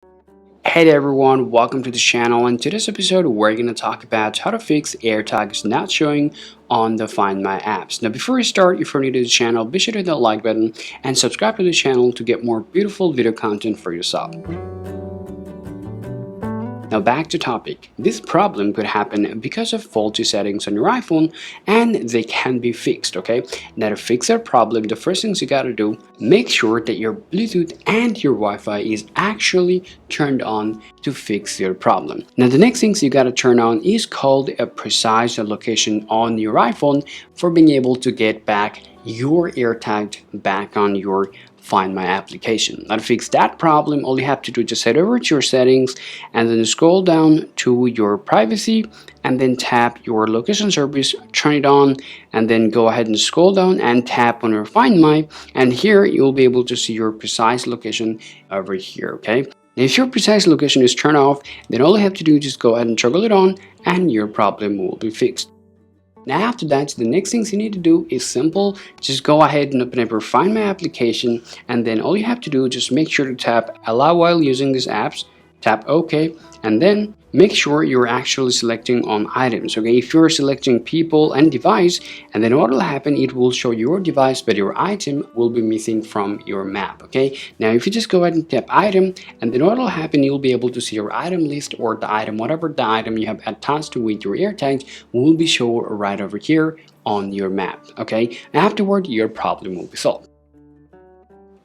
Hey there everyone, welcome to the channel. In today's episode we're going to talk about how to fix AirTags not showing on the Find My apps. Now before we start, if you're new to the channel, be sure to hit that like button and subscribe to the channel to get more beautiful video content for yourself. Now back to topic. This problem could happen because of faulty settings on your iPhone and they can be fixed, okay? Now to fix that problem, the first things you gotta do, make sure that your Bluetooth and your Wi-Fi is actually turned on to fix your problem. Now the next things you gotta turn on is called a precise location on your iPhone for being able to get back your AirTag back on your Find My application. Now to fix that problem, all you have to do is just head over to your settings and then scroll down to your privacy and then tap your location service, turn it on, and then go ahead and scroll down and tap on your Find My, and here you'll be able to see your precise location over here, okay? If your precise location is turned off, then all you have to do is just go ahead and toggle it on and your problem will be fixed. Now after that, the next things you need to do is simple. Just go ahead and open up your Find My application, and then all you have to do is just make sure to tap allow while using these apps, tap OK, and then make sure you're actually selecting on items. Okay, if you're selecting people and device, and then what will happen, it will show your device but your item will be missing from your map. Okay, now if you just go ahead and tap item, and then what will happen, you'll be able to see your item list, or the item, whatever the item you have attached to with your AirTags will be shown right over here on your map. Okay, afterward your problem will be solved.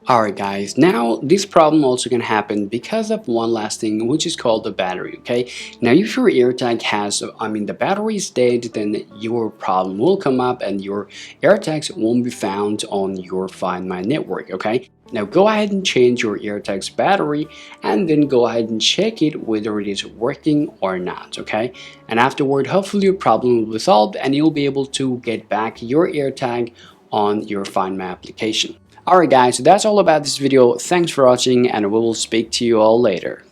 Alright guys, now this problem also can happen because of one last thing, which is called the battery, okay? Now if your AirTag has, the battery is dead, then your problem will come up and your AirTags won't be found on your Find My network, okay? Now go ahead and change your AirTags battery and then go ahead and check it whether it is working or not, okay? And afterward, hopefully your problem will be solved and you'll be able to get back your AirTag on your Find My application. Alright guys, so that's all about this video. Thanks for watching and we will speak to you all later.